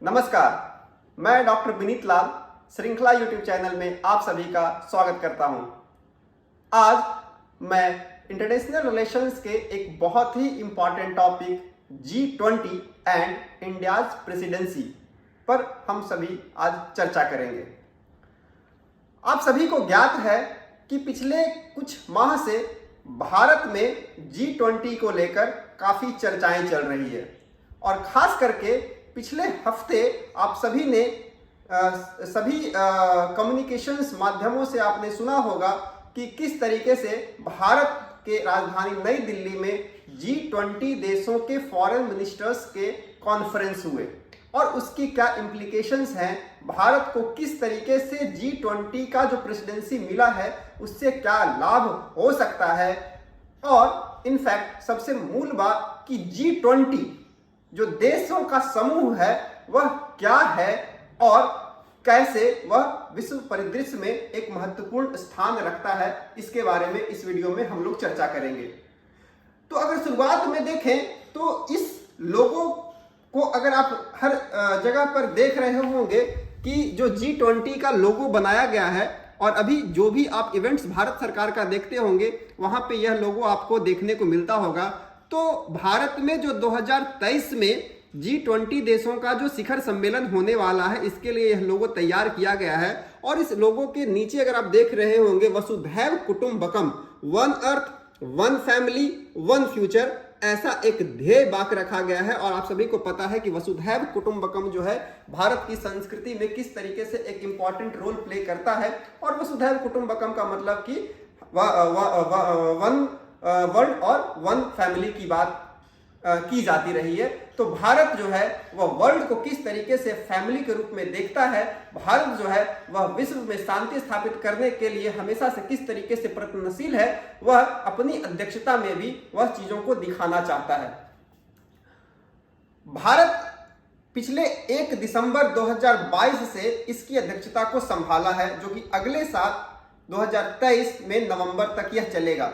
नमस्कार, मैं डॉक्टर विनीत लाल श्रृंखला यूट्यूब चैनल में आप सभी का स्वागत करता हूं। आज मैं इंटरनेशनल रिलेशंस के एक बहुत ही important topic G20 and India's presidency पर हम सभी आज चर्चा करेंगे। आप सभी को ज्ञात है कि पिछले कुछ माह से भारत में G20 को लेकर काफ़ी चर्चाएं चल रही है और ख़ास करके पिछले हफ्ते आप सभी ने सभी कम्युनिकेशंस माध्यमों से आपने सुना होगा कि किस तरीके से भारत के राजधानी नई दिल्ली में G20 देशों के फॉरेन मिनिस्टर्स के कॉन्फ्रेंस हुए और उसकी क्या इम्प्लीकेशंस हैं, भारत को किस तरीके से G20 का जो प्रेसिडेंसी मिला है उससे क्या लाभ हो सकता है और इनफैक्ट सबसे मूल बात कि G20 जो देशों का समूह है वह क्या है और कैसे वह विश्व परिदृश्य में एक महत्वपूर्ण स्थान रखता है, इसके बारे में इस वीडियो में हम लोग चर्चा करेंगे। तो अगर शुरुआत में देखें तो इस लोगों को अगर आप हर जगह पर देख रहे होंगे कि जो G20 का लोगो बनाया गया है और अभी जो भी आप इवेंट्स भारत सरकार का देखते होंगे वहां पे यह लोगो आपको देखने को मिलता होगा। तो भारत में जो 2023 में G20 देशों का जो शिखर सम्मेलन होने वाला है इसके लिए यह लोगो तैयार किया गया है और इस लोगो के नीचे अगर आप देख रहे होंगे वसुधैव कुटुंबकम, one earth, one family, one future, ऐसा एक ध्येय वाक्य रखा गया है। और आप सभी को पता है कि वसुधैव कुटुंबकम जो है भारत की संस्कृति में किस तरीके से एक इंपॉर्टेंट रोल प्ले करता है और वसुधैव कुटुंबकम का मतलब कि वन वर्ल्ड और वन फैमिली की बात की जाती रही है। तो भारत जो है वह वर्ल्ड को किस तरीके से फैमिली के रूप में देखता है, भारत जो है वह विश्व में शांति स्थापित करने के लिए हमेशा से किस तरीके से प्रयत्नशील है, वह अपनी अध्यक्षता में भी वह चीजों को दिखाना चाहता है। भारत पिछले 1 दिसंबर 2022 से इसकी अध्यक्षता को संभाला है जो कि अगले साल 2023 में नवंबर तक यह चलेगा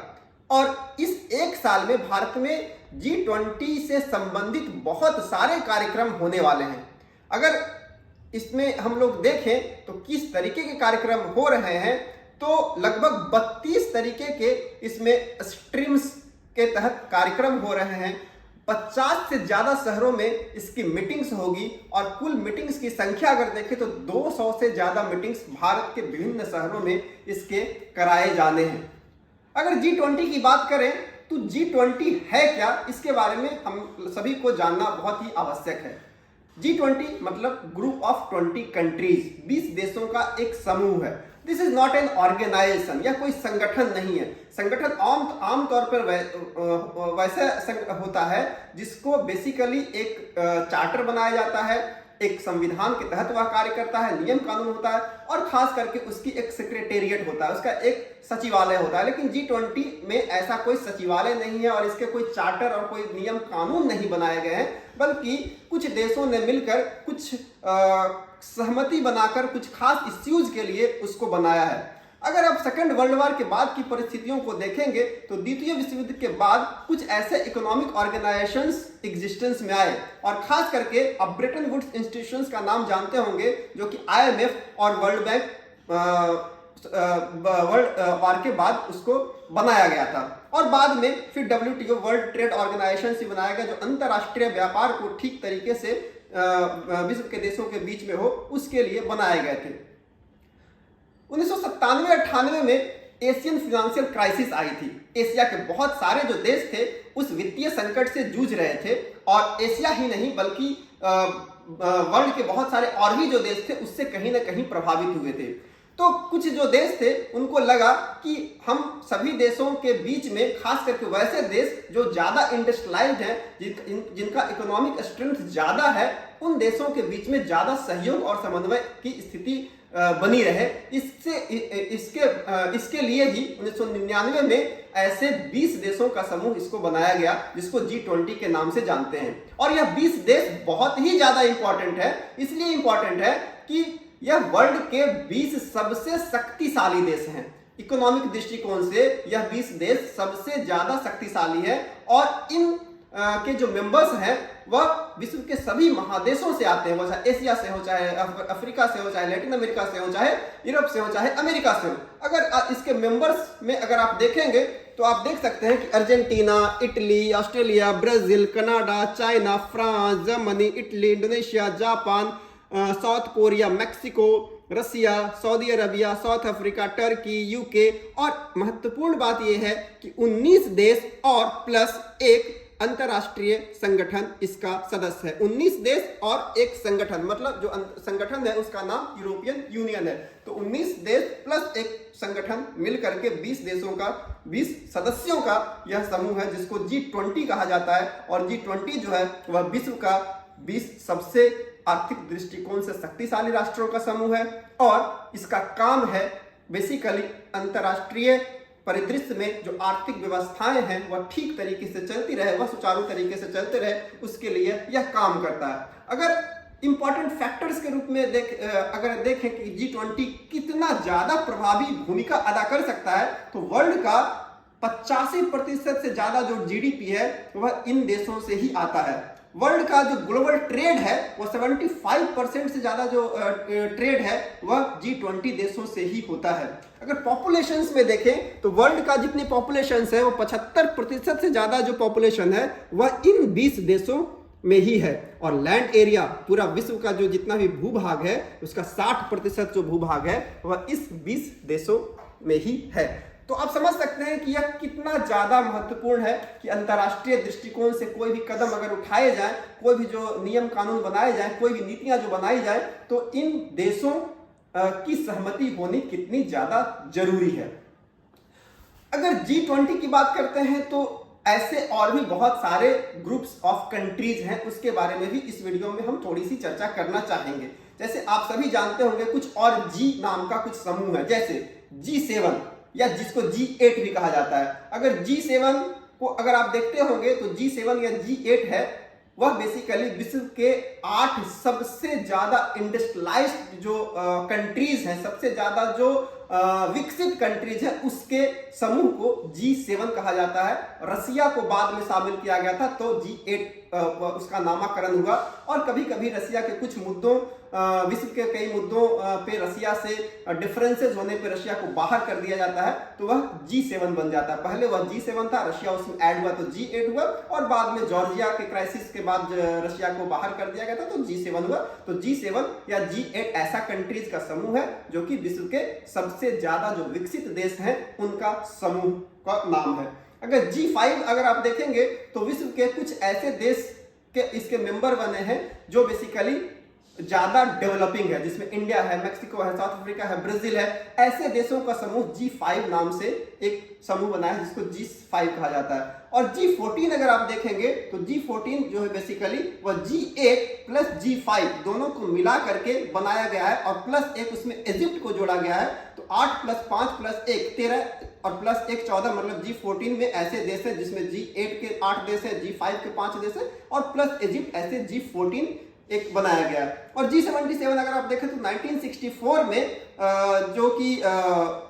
और इस एक साल में भारत में G20 से संबंधित बहुत सारे कार्यक्रम होने वाले हैं। अगर इसमें हम लोग देखें तो किस तरीके के कार्यक्रम हो रहे हैं तो लगभग 32 तरीके के इसमें स्ट्रीम्स के तहत कार्यक्रम हो रहे हैं। 50 से ज्यादा शहरों में इसकी मीटिंग्स होगी और कुल मीटिंग्स की संख्या अगर देखें तो 200 से ज्यादा मीटिंग्स भारत के विभिन्न शहरों में इसके कराए जाने हैं। अगर G20 की बात करें तो G20 है क्या, इसके बारे में हम सभी को जानना बहुत ही आवश्यक है। G20 मतलब ग्रुप ऑफ 20 कंट्रीज, 20 देशों का एक समूह है। This is not an organisation, यह कोई संगठन नहीं है। संगठन आमतौर पर वैसा होता है जिसको बेसिकली एक चार्टर बनाया जाता है, एक संविधान के तहत वह कार्य करता है, नियम कानून होता है और खास करके उसकी एक सेक्रेटेरिएट होता है, उसका एक सचिवालय होता है। लेकिन G20 में ऐसा कोई सचिवालय नहीं है और इसके कोई चार्टर और कोई नियम कानून नहीं बनाए गए हैं, बल्कि कुछ देशों ने मिलकर कुछ सहमति बनाकर कुछ खास इश्यूज के लिए उसको बनाया है। अगर आप सेकेंड वर्ल्ड वॉर के बाद की परिस्थितियों को देखेंगे तो द्वितीय विश्व युद्ध के बाद कुछ ऐसे इकोनॉमिक ऑर्गेनाइजेशंस एग्जिस्टेंस में आए और खास करके आप ब्रेटन वुड्स इंस्टीट्यूशंस का नाम जानते होंगे जो कि IMF और वर्ल्ड बैंक वर्ल्ड वार के बाद उसको बनाया गया था और बाद में फिर WTO वर्ल्ड ट्रेड ऑर्गेनाइजेशन से बनाया गया जो अंतरराष्ट्रीय व्यापार को ठीक तरीके से विश्व के देशों के बीच में हो उसके लिए बनाए गए थे। 1997-98 में एशियन फाइनेंशियल क्राइसिस आई थी। एशिया के बहुत सारे जो देश थे उस वित्तीय संकट से जूझ रहे थे और एशिया ही नहीं बल्कि वर्ल्ड के बहुत सारे और भी जो देश थे उससे कहीं ना कहीं प्रभावित हुए थे। तो कुछ जो देश थे उनको लगा कि हम सभी देशों के बीच में खास करके वैसे देश जो ज्यादा इंडस्ट्रियलाइज्ड हैं, जिनका इकोनॉमिक स्ट्रेंथ ज्यादा है, उन देशों के बीच में ज्यादा सहयोग और समन्वय की स्थिति बनी रहे। इसके लिए ही 1999 में ऐसे 20 देशों का समूह इसको बनाया गया जिसको G20 के नाम से जानते हैं। और यह 20 देश बहुत ही ज्यादा इंपॉर्टेंट है, इसलिए इंपॉर्टेंट है कि यह वर्ल्ड के 20 सबसे शक्तिशाली देश हैं। इकोनॉमिक दृष्टिकोण से यह 20 देश सबसे ज्यादा शक्तिशाली है और इन के जो मेंबर्स हैं वह विश्व के सभी महादेशों से आते हैं, वो चाहे एशिया से हो, चाहे अफ्रीका से हो, चाहे लैटिन अमेरिका से हो, चाहे यूरोप से हो, चाहे अमेरिका से हो। अगर इसके मेंबर्स में अगर आप देखेंगे तो आप देख सकते हैं कि Argentina, Italy, Australia, Brazil, Canada, China, France, Germany, Italy, Indonesia, Japan, South Korea, Mexico, Russia, Saudi Arabia, South Africa, Turkey, UK, और महत्वपूर्ण बात यह है कि 19 देश और प्लस एक अंतरराष्ट्रीय संगठन इसका सदस्य है। 19 देश और एक संगठन, मतलब जो संगठन है उसका नाम यूरोपियन यूनियन है। तो 19 देश प्लस एक संगठन मिलकर के 20 देशों का, 20 सदस्यों का यह समूह है जिसको G20 कहा जाता है। और G20 जो है वह विश्व का 20 सबसे आर्थिक दृष्टिकोण से शक्तिशाली राष्ट्रों का समूह है। और इसका काम है बेसिकली अंतरराष्ट्रीय परिदृश्य में जो आर्थिक व्यवस्थाएं हैं वह ठीक तरीके से चलती रहे, वह सुचारू तरीके से चलते रहे, उसके लिए यह काम करता है। अगर इंपॉर्टेंट फैक्टर्स के रूप में अगर देखें कि G20 कितना ज्यादा प्रभावी भूमिका अदा कर सकता है, तो वर्ल्ड का 85% से ज्यादा जो GDP है वह इन देशों से ही आता है। वर्ल्ड का जो ग्लोबल ट्रेड है वो 75% से ज्यादा जो ट्रेड है वह G20 देशों से ही होता है। अगर पॉपुलेशंस में देखें तो वर्ल्ड का जितनी पॉपुलेशंस है वो 75% से ज्यादा जो पॉपुलेशन है वह इन 20 देशों में ही है। और लैंड एरिया, पूरा विश्व का जो जितना भी भूभाग है उसका 60% जो भूभाग है वह इस 20 देशों में ही है। तो आप समझ सकते हैं कि यह कितना ज्यादा महत्वपूर्ण है कि अंतरराष्ट्रीय दृष्टिकोण से कोई भी कदम अगर उठाए जाए, कोई भी जो नियम कानून बनाए जाए, कोई भी नीतियां जो बनाई जाए, तो इन देशों की सहमति होनी कितनी ज्यादा जरूरी है। अगर G20 की बात करते हैं तो ऐसे और भी बहुत सारे ग्रुप्स ऑफ कंट्रीज हैं, उसके बारे में भी इस वीडियो में हम थोड़ी सी चर्चा करना चाहेंगे। जैसे आप सभी जानते होंगे कुछ और G नाम का कुछ समूह है, जैसे G7 या जिसको G8 भी कहा जाता है। अगर G7 को अगर आप देखते होंगे तो G7 या G8 है वह बेसिकली विश्व के 8 सबसे ज्यादा इंडस्ट्रियलाइज्ड जो कंट्रीज हैं, सबसे ज्यादा जो विकसित कंट्रीज है उसके समूह को G7 कहा जाता है। रसिया को बाद में शामिल किया गया था तो G8 उसका नामकरण हुआ। और कभी कभी रसिया के कुछ मुद्दों, विश्व के कई मुद्दों पे रसिया से डिफरेंसेस होने पे रशिया को बाहर कर दिया जाता है तो वह G7 बन जाता है। पहले वह G7 था, रशिया उसमें ऐड हुआ तो G8 हुआ, और बाद में जॉर्जिया के क्राइसिस के बाद रशिया को बाहर कर दिया गया था तो G7 हुआ। तो G7 या G8 ऐसा कंट्रीज का समूह है जो कि विश्व के सबसे ज्यादा जो विकसित देश हैं उनका समूह का नाम है। अगर G5 अगर आप देखेंगे तो विश्व के कुछ ऐसे देश के इसके मेंबर बने हैं जो बेसिकली ज्यादा डेवलपिंग है, जिसमें इंडिया है, मैक्सिको है, साउथ अफ्रीका है, ब्राजील है। ऐसे देशों का समूह G5 नाम से एक समूह बना है जिसको G5 कहा जाता है। और G14 अगर आप देखेंगे तो G14 जो है बेसिकली वह G8 प्लस G5 दोनों को मिला करके बनाया गया है, और प्लस एक उसमें इजिप्ट को जोड़ा गया है। तो 8 + 5 + 1 13 और प्लस 1 14, मतलब G14 में ऐसे देश है जिसमें G8 के 8 देश है, G5 के 5 देश है, और प्लस इजिप्ट, ऐसे G14 एक बनाया गया। और G77 अगर आप देखें तो 1964 में जो कि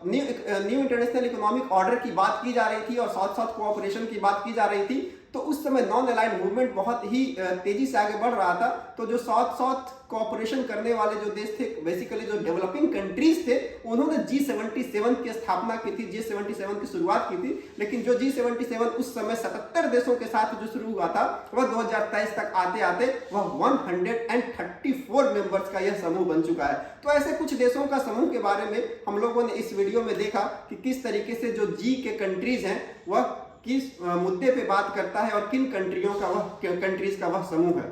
न्यू इंटरनेशनल इकोनॉमिक ऑर्डर की बात की जा रही थी और साथ साथ कोऑपरेशन की बात की जा रही थी, तो उस समय नॉन अलाइंड मूवमेंट बहुत ही तेजी से आगे बढ़ रहा था। तो जो साथ कोऑपरेशन करने वाले जो देश थे, बेसिकली जो डेवलपिंग कंट्रीज थे, उन्होंने G77 की स्थापना की थी, G77 की शुरुआत की थी। लेकिन जो G77 उस समय 77 देशों के साथ जो शुरू हुआ था वह 2023 तक आते आते वह 134 मेंबर्स का यह समूह बन चुका है। तो ऐसे कुछ देशों का समूह के बारे में हम लोगों ने इस वीडियो में देखा कि किस तरीके से जो G के कंट्रीज हैं वह किस मुद्दे पे बात करता है और किन कंट्रीज का वह समूह है।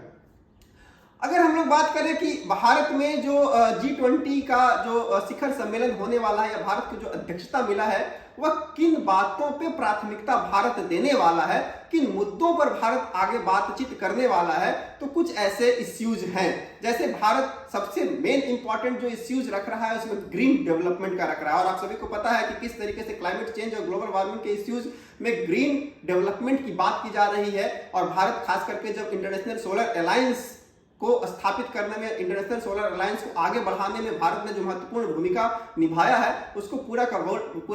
अगर हम लोग बात करें कि भारत में जो G20 का जो शिखर सम्मेलन होने वाला है या भारत को जो अध्यक्षता मिला है वह किन बातों पे प्राथमिकता भारत देने वाला है, किन मुद्दों पर भारत आगे बातचीत करने वाला है, तो कुछ ऐसे इश्यूज हैं। जैसे भारत सबसे मेन इंपॉर्टेंट जो इश्यूज रख रहा है उसमें ग्रीन डेवलपमेंट का रख रहा है। और आप सभी को पता है कि किस तरीके से क्लाइमेट चेंज और ग्लोबल वार्मिंग के इश्यूज में ग्रीन डेवलपमेंट की बात की जा रही है। और भारत खास करके जब इंटरनेशनल सोलर अलायंस को स्थापित करने में, इंटरनेशनल सोलर अलायंस को आगे बढ़ाने में भारत ने जो महत्वपूर्ण भूमिका निभाया है उसको पूरा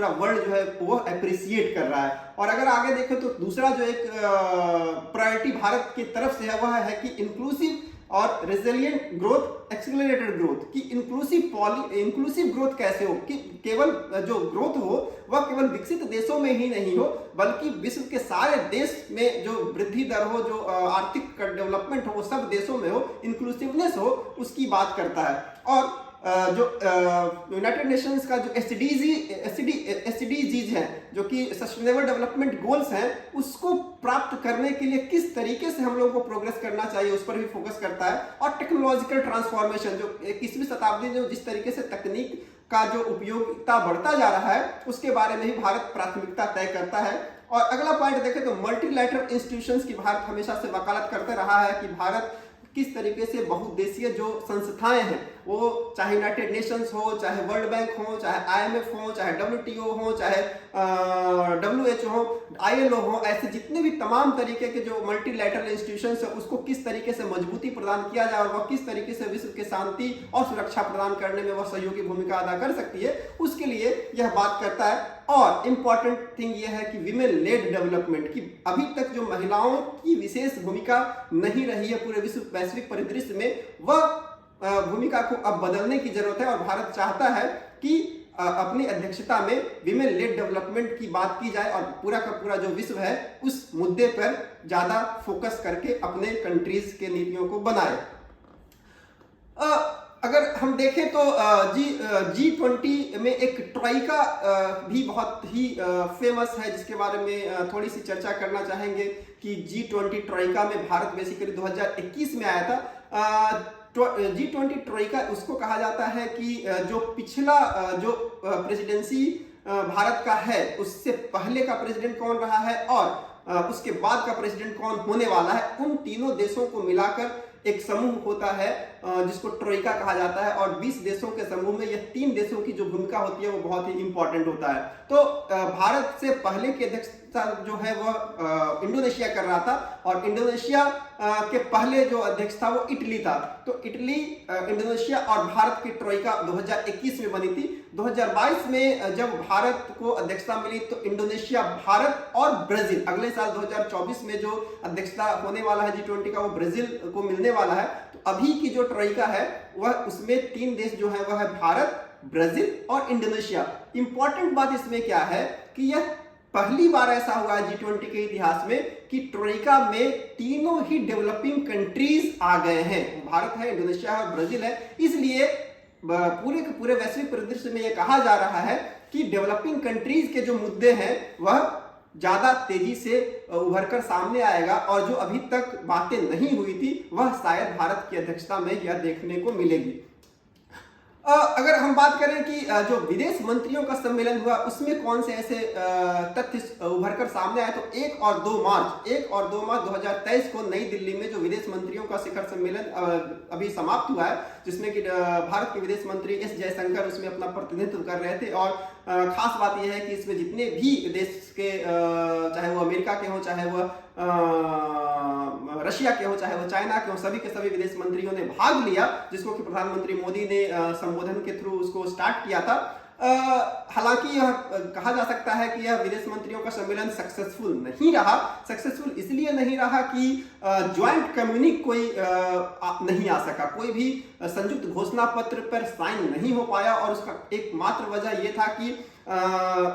वर्ल्ड जो है वो अप्रिशिएट कर रहा है। और अगर आगे देखें तो दूसरा जो एक प्रायोरिटी भारत की तरफ से है वह है कि इंक्लूसिव और रेजिलिएंट ग्रोथ, एक्सेलरेटेड ग्रोथ, कि इंक्लूसिव ग्रोथ कैसे हो, कि केवल जो ग्रोथ हो वह केवल विकसित देशों में ही नहीं हो बल्कि विश्व के सारे देश में जो वृद्धि दर हो, जो आर्थिक डेवलपमेंट हो वो सब देशों में हो, इंक्लूसिवनेस हो, उसकी बात करता है। और जो यूनाइटेड नेशंस का जो एसडीजीज है, जो कि सस्टेनेबल डेवलपमेंट गोल्स हैं, उसको प्राप्त करने के लिए किस तरीके से हम लोगों को प्रोग्रेस करना चाहिए उस पर भी फोकस करता है। और टेक्नोलॉजिकल ट्रांसफॉर्मेशन, जो 21वीं शताब्दी में जिस तरीके से तकनीक का जो उपयोगिता बढ़ता जा रहा है उसके बारे में भी भारत प्राथमिकता तय करता है। और अगला पॉइंट देखें तो मल्टीलैटरल इंस्टीट्यूशंस की भारत हमेशा से वकालत करते रहा है कि भारत किस तरीके से बहुउद्देशीय जो संस्थाएं हैं, वो चाहे यूनाइटेड नेशंस हो, चाहे वर्ल्ड बैंक हो, चाहे आईएमएफ हो, चाहे डब्ल्यूटीओ हो, चाहे डब्ल्यूएचओ हो, आईएलओ हो, ऐसे जितने भी तमाम तरीके के जो मल्टीलैटरल इंस्टीट्यूशंस है उसको किस तरीके से मजबूती प्रदान किया जाए और वह किस तरीके से विश्व के शांति और सुरक्षा प्रदान करने में वह सहयोगी भूमिका अदा कर सकती है, उसके लिए यह बात करता है। और इंपॉर्टेंट थिंग यह है कि विमेन लेड डेवलपमेंट, की अभी तक जो महिलाओं की विशेष भूमिका नहीं रही है पूरे विश्व वैश्विक परिदृश्य में, वह भूमिका को अब बदलने की जरूरत है। और भारत चाहता है कि अपनी अध्यक्षता में विमेन लेड डेवलपमेंट की बात की जाए और पूरा का पूरा जो विश्व है उस मुद्दे पर ज्यादा फोकस करके अपने कंट्रीज के नीतियों को बनाए। अगर हम देखें तो G20 में एक ट्रोइका भी बहुत ही फेमस है, जिसके बारे में थोड़ी सी चर्चा करना चाहेंगे कि G20 ट्रोइका में भारत बेसिकली 2021 में आया था। G20 ट्रोइका उसको कहा जाता है कि जो पिछला जो प्रेसिडेंसी भारत का है उससे पहले का प्रेसिडेंट कौन रहा है और उसके बाद का प्रेसिडेंट कौन होने वाला है, उन तीनों देशों को मिलाकर एक समूह होता है जिसको ट्रोइका कहा जाता है। और 20 देशों के समूह में यह 3 देशों की जो भूमिका होती है वो बहुत ही इंपॉर्टेंट होता है। तो भारत से पहले की अध्यक्षता जो है वह इंडोनेशिया कर रहा था और इंडोनेशिया के पहले जो अध्यक्ष था वो इटली था। तो इटली, इंडोनेशिया और भारत की ट्रोइका 2021 में बनी थी। 2022 में जब भारत को अध्यक्षता मिली तो इंडोनेशिया, भारत और ब्राजील, अगले साल 2024 में जो अध्यक्षता होने वाला है G20 का वो ब्राजील को मिलने वाला है। तो अभी की जो ट्रोइका है वह उसमें 3 देश जो है वह है भारत, ब्राजील और इंडोनेशिया। इंपॉर्टेंट बात इसमें क्या है कि यह पहली बार ऐसा हुआ है G20 के इतिहास में कि ट्रोइका में तीनों ही डेवलपिंग कंट्रीज आ गए हैं। भारत है, इंडोनेशिया है और ब्राजील है। इसलिए पूरे के पूरे वैश्विक परिदृश्य में यह कहा जा रहा है कि डेवलपिंग कंट्रीज के जो मुद्दे हैं वह ज्यादा तेजी से उभर कर सामने आएगा और जो अभी तक बातें नहीं हुई थी वह शायद भारत की अध्यक्षता में यह देखने को मिलेगी। अगर हम बात करें कि जो विदेश मंत्रियों का सम्मेलन हुआ उसमें कौन से ऐसे तथ्य उभरकर सामने आए, तो 1 और 2 मार्च 2023 को नई दिल्ली में जो विदेश मंत्रियों का शिखर सम्मेलन अभी समाप्त हुआ है, जिसमें कि भारत के विदेश मंत्री एस जयशंकर उसमें अपना प्रतिनिधित्व कर रहे थे। और खास बात यह है कि इसमें जितने भी देश के, चाहे वो अमेरिका के हों, चाहे वो रशिया के हो, चाहे वो चाइना के हो, सभी के सभी विदेश मंत्रियों ने भाग लिया, जिसको कि प्रधानमंत्री मोदी ने संबोधन के थ्रू उसको स्टार्ट किया था। हालांकि यह कहा जा सकता है कि यह विदेश मंत्रियों का सम्मेलन सक्सेसफुल नहीं रहा। सक्सेसफुल इसलिए नहीं रहा कि ज्वाइंट कम्युनिक कोई नहीं आ सका, कोई भी संयुक्त घोषणा पत्र पर साइन नहीं हो पाया। और उसका एकमात्र वजह यह था कि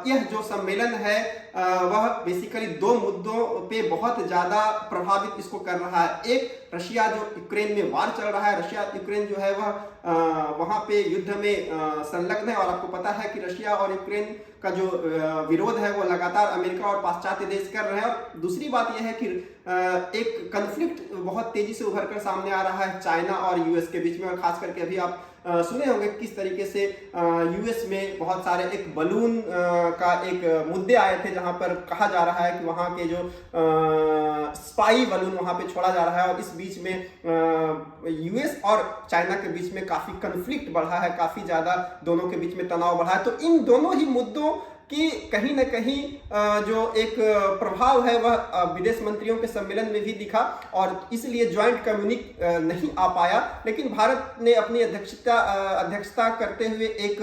यह जो सम्मेलन है वह बेसिकली 2 मुद्दों पे बहुत ज्यादा प्रभावित इसको कर रहा है। एक, रशिया जो यूक्रेन में वार चल रहा है, रशिया यूक्रेन जो है वह वहां पे युद्ध में संलग्न है और आपको पता है कि रशिया और यूक्रेन का जो विरोध है वो लगातार अमेरिका और पाश्चात्य देश कर रहे हैं। और दूसरी बात यह है कि एक कन्फ्लिक्ट बहुत तेजी से उभर कर सामने आ रहा है चाइना और यूएस के बीच में। और खास करके अभी आप सुने होंगे किस तरीके से यूएस में बहुत सारे एक बलून का एक मुद्दे आए थे, जहां पर कहा जा रहा है कि वहां के जो स्पाई बलून वहां पे छोड़ा जा रहा है। और इस बीच में यूएस और चाइना के बीच में काफी कन्फ्लिक्ट बढ़ा है, काफी ज्यादा दोनों के बीच में तनाव बढ़ा है। तो इन दोनों ही मुद्दों कि कहीं ना कहीं जो एक प्रभाव है वह विदेश मंत्रियों के सम्मेलन में भी दिखा और इसलिए ज्वाइंट कम्युनिक नहीं आ पाया। लेकिन भारत ने अपनी अध्यक्षता करते हुए एक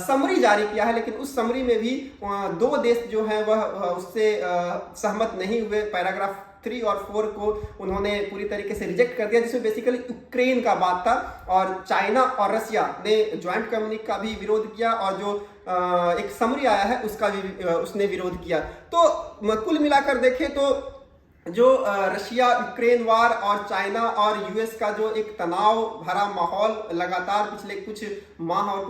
समरी जारी किया है, लेकिन उस समरी में भी दो देश जो हैं वह उससे सहमत नहीं हुए। पैराग्राफ 3 और 4 को उन्होंने पूरी तरीके से रिजेक्ट कर दिया, जिसमें बेसिकली यूक्रेन का बात था। और चाइना और रशिया ने ज्वाइंट कम्युनिक का भी विरोध किया और जो एक समरी आया है उसका भी उसने विरोध किया। तो कुल मिलाकर देखें तो जो रशिया यूक्रेन वार और चाइना और यूएस का जो एक तनाव भरा माहौल लगातार पिछले कुछ माह और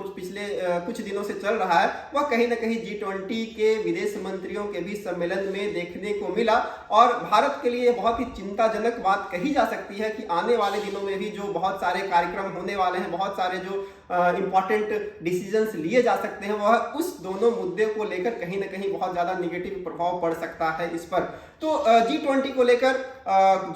कुछ दिनों से चल रहा है, वह कहीं ना कहीं G20 के विदेश मंत्रियों के भी सम्मेलन में देखने को मिला। और भारत के लिए बहुत ही चिंताजनक बात कही जा सकती है कि आने वाले दिनों में भी जो बहुत सारे कार्यक्रम होने वाले हैं, बहुत सारे जो इंपॉर्टेंट डिसीजंस लिए जा सकते हैं, वह उस दोनों मुद्दे को लेकर कहीं ना कहीं बहुत ज्यादा निगेटिव प्रभाव पड़ सकता है इस पर। तो G20 को लेकर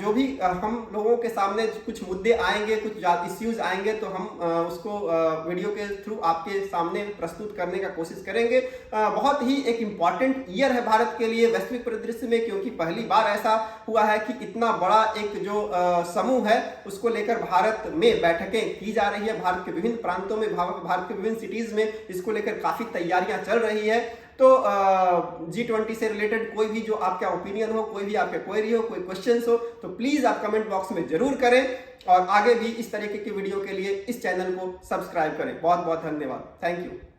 जो भी हम लोगों के सामने कुछ मुद्दे आएंगे, कुछ इश्यूज आएंगे, तो हम उसको वीडियो के थ्रू आपके सामने प्रस्तुत करने का कोशिश करेंगे। बहुत ही एक इम्पॉर्टेंट ईयर है भारत के लिए वैश्विक परिदृश्य में, क्योंकि पहली बार ऐसा हुआ है कि इतना बड़ा एक जो समूह है उसको लेकर भारत में बैठकें की जा रही है। भारत के विभिन्न प्रांतों में, भारत के विभिन्न सिटीज में इसको लेकर काफी तैयारियां चल रही है। तो G20 से रिलेटेड कोई भी जो आपका ओपिनियन हो, कोई भी आपका क्वेरी हो, कोई क्वेश्चंस हो, तो प्लीज आप कमेंट बॉक्स में जरूर करें और आगे भी इस तरीके की वीडियो के लिए इस चैनल को सब्सक्राइब करें। बहुत बहुत धन्यवाद। Thank you.